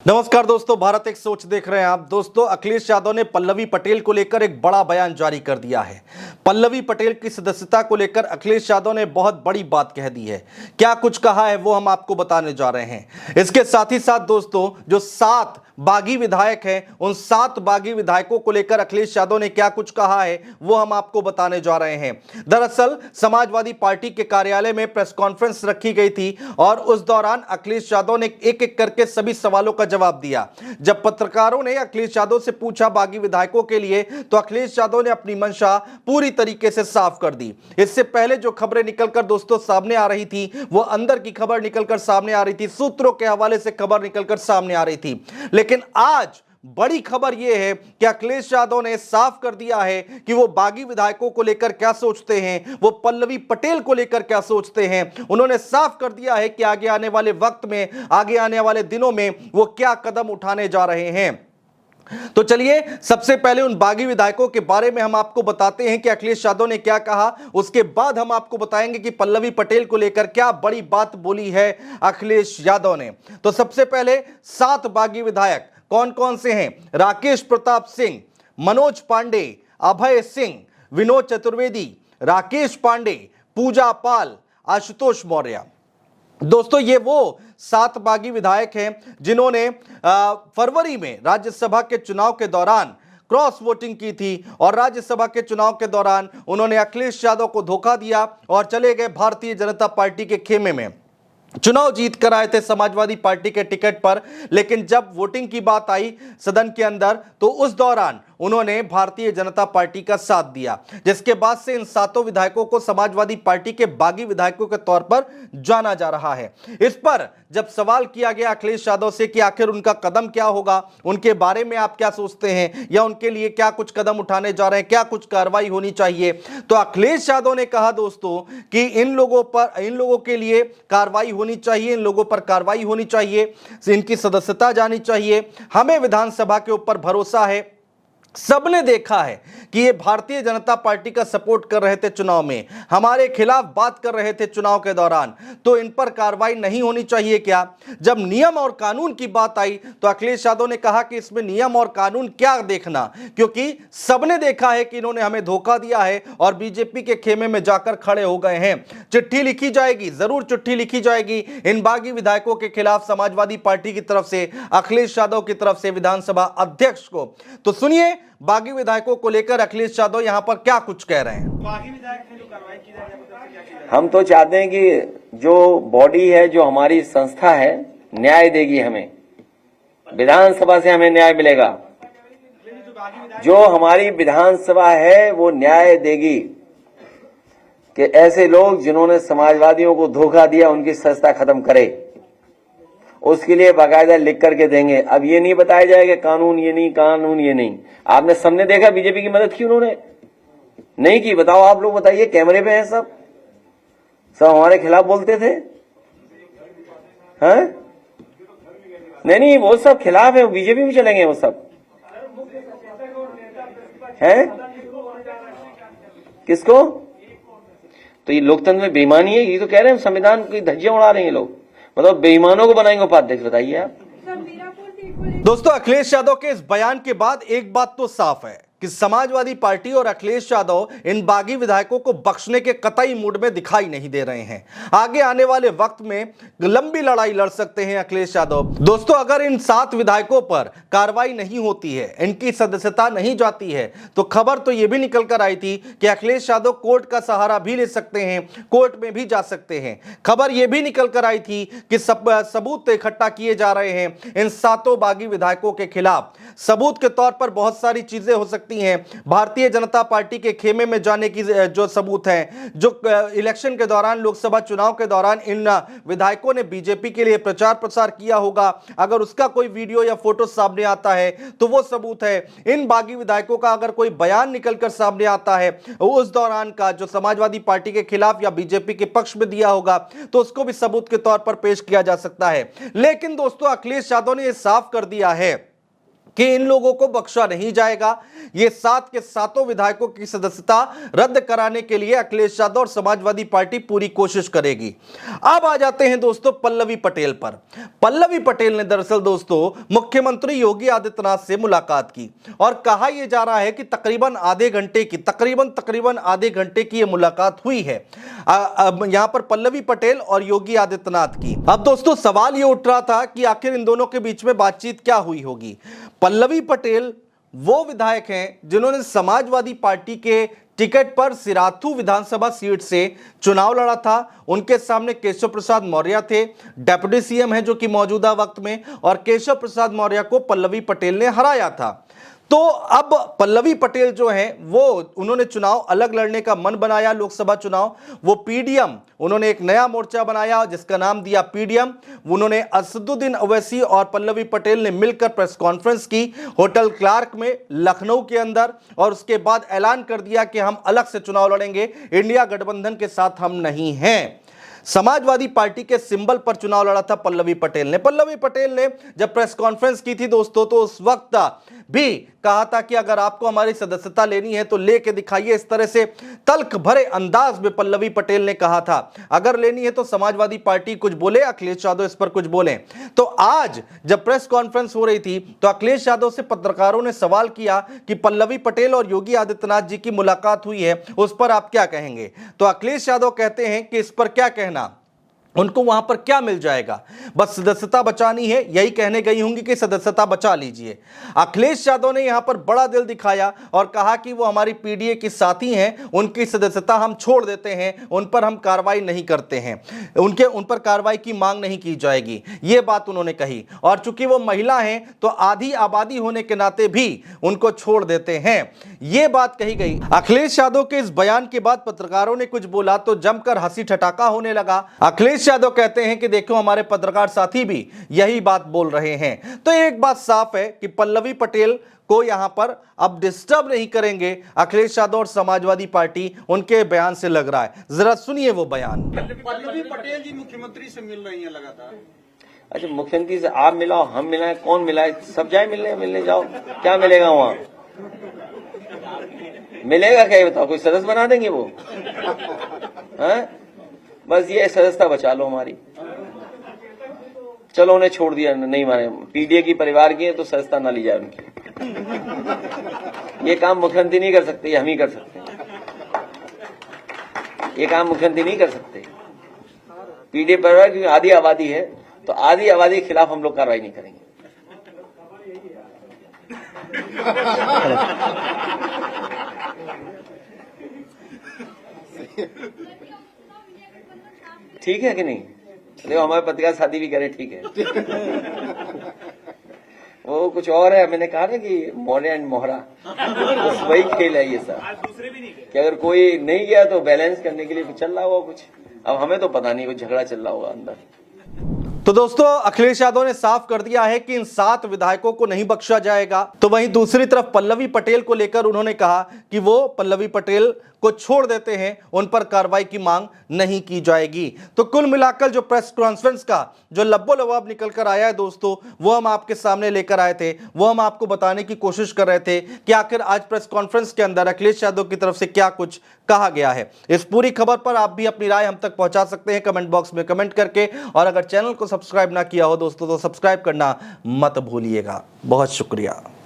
नमस्कार दोस्तों, भारत एक सोच देख रहे हैं आप। दोस्तों, अखिलेश यादव ने पल्लवी पटेल को लेकर एक बड़ा बयान जारी कर दिया है। पल्लवी पटेल की सदस्यता को लेकर अखिलेश यादव ने बहुत बड़ी बात कह दी है। क्या कुछ कहा है वो हम आपको बताने जा रहे हैं। इसके साथ ही साथ दोस्तों, जो 7 बागी विधायक हैं, उन 7 बागी विधायकों को लेकर अखिलेश यादव ने क्या कुछ कहा है वो हम आपको बताने जा रहे हैं। दरअसल समाजवादी पार्टी के कार्यालय में प्रेस कॉन्फ्रेंस रखी गई थी और उस दौरान अखिलेश यादव ने एक एक करके सभी सवालों का जवाब दिया। जब पत्रकारों ने अखिलेश यादव से पूछा बागी विधायकों के लिए, तो अखिलेश यादव ने अपनी मंशा पूरी तरीके से साफ कर दी। इससे पहले जो खबरें निकलकर दोस्तों सामने आ रही थी, वो अंदर की खबर निकलकर सामने आ रही थी, सूत्रों के हवाले से खबर निकलकर सामने आ रही थी। लेकिन आज बड़ी खबर यह है कि अखिलेश यादव ने साफ कर दिया है कि वो बागी विधायकों को लेकर क्या सोचते हैं, वो पल्लवी पटेल को लेकर क्या सोचते हैं। उन्होंने साफ कर दिया है कि आगे आने वाले वक्त में, आगे आने वाले दिनों में वो क्या कदम उठाने जा रहे हैं। तो चलिए सबसे पहले उन बागी विधायकों के बारे में हम आपको बताते हैं कि अखिलेश यादव ने क्या कहा। उसके बाद हम आपको बताएंगे कि पल्लवी पटेल को लेकर क्या बड़ी बात बोली है अखिलेश यादव ने। तो सबसे पहले 7 बागी विधायक कौन कौन से हैं? राकेश प्रताप सिंह, मनोज पांडे, अभय सिंह, विनोद चतुर्वेदी, राकेश पांडे, पूजा पाल, आशुतोष मौर्य। दोस्तों, ये वो 7 बागी विधायक हैं जिन्होंने फरवरी में राज्यसभा के चुनाव के दौरान क्रॉस वोटिंग की थी और राज्यसभा के चुनाव के दौरान उन्होंने अखिलेश यादव को धोखा दिया और चले गए भारतीय जनता पार्टी के खेमे में। चुनाव जीत कर आए थे समाजवादी पार्टी के टिकट पर, लेकिन जब वोटिंग की बात आई सदन के अंदर, तो उस दौरान उन्होंने भारतीय जनता पार्टी का साथ दिया, जिसके बाद से इन 7 विधायकों को समाजवादी पार्टी के बागी विधायकों के तौर पर जाना जा रहा है। इस पर जब सवाल किया गया अखिलेश यादव से कि आखिर उनका कदम क्या होगा, उनके बारे में आप क्या सोचते हैं, या उनके लिए क्या कुछ कदम उठाने जा रहे हैं, क्या कुछ कार्रवाई होनी चाहिए, तो अखिलेश यादव ने कहा दोस्तों कि इन लोगों के लिए कार्रवाई होनी चाहिए, इन लोगों पर कार्रवाई होनी चाहिए, इनकी सदस्यता जानी चाहिए। हमें विधानसभा के ऊपर भरोसा है। सबने देखा है कि ये भारतीय जनता पार्टी का सपोर्ट कर रहे थे चुनाव में, हमारे खिलाफ बात कर रहे थे चुनाव के दौरान, तो इन पर कार्रवाई नहीं होनी चाहिए क्या? जब नियम और कानून की बात आई तो अखिलेश यादव ने कहा कि इसमें नियम और कानून क्या देखना, क्योंकि सबने देखा है कि इन्होंने हमें धोखा दिया है और बीजेपी के खेमे में जाकर खड़े हो गए हैं। चिट्ठी लिखी जाएगी, जरूर चिट्ठी लिखी जाएगी इन बागी विधायकों के खिलाफ समाजवादी पार्टी की तरफ से, अखिलेश यादव की तरफ से विधानसभा अध्यक्ष को। तो सुनिए बागी विधायकों को लेकर अखिलेश यादव यहां पर क्या कुछ कह रहे हैं। बागी विधायक ने जो कार्रवाई की जा रही है, हम तो चाहते हैं कि जो बॉडी है, जो हमारी संस्था है, न्याय देगी हमें, विधानसभा से हमें न्याय मिलेगा। जो हमारी विधानसभा है वो न्याय देगी कि ऐसे लोग जिन्होंने समाजवादियों को धोखा दिया उनकी संस्था खत्म करे, उसके लिए बाकायदा लिख करके देंगे। अब ये नहीं बताया जाएगा कानून ये नहीं, कानून ये नहीं। आपने सबने देखा बीजेपी की मदद की उन्होंने नहीं की? बताओ, आप लोग बताइए, कैमरे पे हैं सब हमारे खिलाफ बोलते थे हैं? नहीं, वो सब खिलाफ है, बीजेपी में चलेंगे वो सब हैं। किसको? तो ये लोकतंत्र में बेईमानी है, ये तो कह रहे हैं संविधान की धज्जियां उड़ा रहे हैं लोग, मतलब बेईमानों को बनाएंगे उपाध्यक्ष। बताइए आप। दोस्तों, अखिलेश यादव के इस बयान के बाद एक बात तो साफ है कि समाजवादी पार्टी और अखिलेश यादव इन बागी विधायकों को बख्शने के कतई मूड में दिखाई नहीं दे रहे हैं। आगे आने वाले वक्त में लंबी लड़ाई लड़ सकते हैं अखिलेश यादव। दोस्तों, अगर इन 7 विधायकों पर कार्रवाई नहीं होती है, इनकी सदस्यता नहीं जाती है, तो खबर तो यह भी निकल कर आई थी कि अखिलेश यादव कोर्ट का सहारा भी ले सकते हैं, कोर्ट में भी जा सकते हैं। खबर यह भी निकल कर आई थी कि सबूत इकट्ठा किए जा रहे हैं इन 7 बागी विधायकों के खिलाफ। सबूत के तौर पर बहुत सारी चीजें हो सकती हैं। भारतीय जनता पार्टी के खेमे में जाने की जो सबूत है, जो इलेक्शन के दौरान, लोकसभा चुनाव के दौरान इन विधायकों ने बीजेपी के लिए प्रचार प्रसार किया होगा, अगर उसका कोई वीडियो या फोटो सामने आता है तो वो सबूत है। इन बागी विधायकों का अगर कोई बयान निकलकर सामने आता है उस दौरान का, जो समाजवादी पार्टी के खिलाफ या बीजेपी के पक्ष में दिया होगा, तो उसको भी सबूत के तौर पर पेश किया जा सकता है। लेकिन दोस्तों, अखिलेश यादव ने यह साफ कर दिया है कि इन लोगों को बख्शा नहीं जाएगा। ये 7 के सातों विधायकों की सदस्यता रद्द कराने के लिए अखिलेश यादव और समाजवादी पार्टी पूरी कोशिश करेगी। अब आ जाते हैं दोस्तों पल्लवी पटेल पर। पल्लवी पटेल ने दरअसल दोस्तों मुख्यमंत्री योगी आदित्यनाथ से मुलाकात की और कहा यह जा रहा है कि तकरीबन आधे घंटे की तकरीबन आधे घंटे की यह मुलाकात हुई है यहां पर पल्लवी पटेल और योगी आदित्यनाथ की। अब दोस्तों सवाल यह उठ रहा था कि आखिर इन दोनों के बीच में बातचीत क्या हुई होगी। पल्लवी पटेल वो विधायक हैं जिन्होंने समाजवादी पार्टी के टिकट पर सिराथू विधानसभा सीट से चुनाव लड़ा था। उनके सामने केशव प्रसाद मौर्य थे, डेप्यूटी सीएम हैं जो कि मौजूदा वक्त में, और केशव प्रसाद मौर्य को पल्लवी पटेल ने हराया था। तो अब पल्लवी पटेल जो हैं वो उन्होंने चुनाव अलग लड़ने का मन बनाया, लोकसभा चुनाव। वो पीडीएम, उन्होंने एक नया मोर्चा बनाया जिसका नाम दिया पीडीएम। उन्होंने असदुद्दीन ओवैसी और पल्लवी पटेल ने मिलकर प्रेस कॉन्फ्रेंस की होटल क्लार्क में लखनऊ के अंदर, और उसके बाद ऐलान कर दिया कि हम अलग से चुनाव लड़ेंगे, इंडिया गठबंधन के साथ हम नहीं हैं। समाजवादी पार्टी के सिंबल पर चुनाव लड़ा था पल्लवी पटेल ने। पल्लवी पटेल ने जब प्रेस कॉन्फ्रेंस की थी दोस्तों तो उस वक्त भी कहा था कि अगर आपको हमारी सदस्यता लेनी है तो लेके दिखाइए। इस तरह से तल्ख भरे अंदाज में पल्लवी पटेल ने कहा था अगर लेनी है तो समाजवादी पार्टी कुछ बोले, अखिलेश यादव इस पर कुछ बोले। तो आज जब प्रेस कॉन्फ्रेंस हो रही थी तो अखिलेश यादव से पत्रकारों ने सवाल किया कि पल्लवी पटेल और योगी आदित्यनाथ जी की मुलाकात हुई है, उस पर आप क्या कहेंगे। तो अखिलेश यादव कहते हैं कि इस पर क्या कहना, उनको वहां पर क्या मिल जाएगा, बस सदस्यता बचानी है, यही कहने गई होंगी कि सदस्यता बचा लीजिए। अखिलेश यादव ने यहां पर बड़ा दिल दिखाया और कहा कि वो हमारी पीडीए की साथी हैं, उनकी सदस्यता हम छोड़ देते हैं, उन पर हम कार्रवाई नहीं करते हैं, उन पर कार्रवाई की मांग नहीं की जाएगी, ये बात उन्होंने कही। और चूंकि वो महिला हैं तो आधी आबादी होने के नाते भी उनको छोड़ देते हैं, ये बात कही गई। अखिलेश यादव के इस बयान के बाद पत्रकारों ने कुछ बोला तो जमकर हंसी ठटाका होने लगा। अखिलेश यादव कहते हैं कि देखो हमारे पत्रकार साथी भी यही बात बोल रहे हैं। तो एक बात साफ है कि पल्लवी पटेल को यहां पर अब डिस्टर्ब नहीं करेंगे अखिलेश यादव और समाजवादी पार्टी, उनके बयान से लग रहा है। जरा सुनिए वो बयान। पल्लवी पटेल जी मुख्यमंत्री से मिल रही हैं लगातार। अच्छा, मुख्यमंत्री से आप मिलाओ, हम मिलाएं, कौन मिलाए, सब जाए मिलने जाओ, क्या मिलेगा वहां, मिलेगा क्या बताओ, कोई सदस्य बना देंगे वो है? बस ये सदस्यता बचा लो हमारी, चलो उन्हें छोड़ दिया, नहीं माने पीडीए की परिवार की है तो सदस्यता ना ली जाए उनकी। ये काम मुख्यमंत्री नहीं कर सकते, ये हम ही कर सकते हैं। ये काम मुख्यमंत्री नहीं कर सकते। पीडीए परिवार की आधी आबादी है तो आधी आबादी के खिलाफ हम लोग कार्रवाई नहीं करेंगे। ठीक है कि नहीं? देखो हमारे पत्रकार शादी भी करे, ठीक है। वो कुछ और है, मैंने कहा ना कि मौर्य एंड मोहरा, बस वही खेल है ये सब। कि अगर कोई नहीं गया तो बैलेंस करने के लिए चल रहा होगा कुछ, अब हमें तो पता नहीं, कुछ झगड़ा चल रहा होगा अंदर। तो दोस्तों अखिलेश यादव ने साफ कर दिया है कि इन 7 विधायकों को नहीं बख्शा जाएगा। तो वहीं दूसरी तरफ पल्लवी पटेल को लेकर उन्होंने कहा कि वो पल्लवी पटेल को छोड़ देते हैं, उन पर कार्रवाई की मांग नहीं की जाएगी। तो कुल मिलाकर जो प्रेस कॉन्फ्रेंस का जो लब्बो लबाब निकल कर आया है दोस्तों, वो हम आपके सामने लेकर आए थे, वो हम आपको बताने की कोशिश कर रहे थे कि आखिर आज प्रेस कॉन्फ्रेंस के अंदर अखिलेश यादव की तरफ से क्या कुछ कहा गया है। इस पूरी खबर पर आप भी अपनी राय हम तक पहुंचा सकते हैं कमेंट बॉक्स में कमेंट करके, और अगर चैनल को सब्सक्राइब ना किया हो दोस्तों तो सब्सक्राइब करना मत भूलिएगा। बहुत शुक्रिया।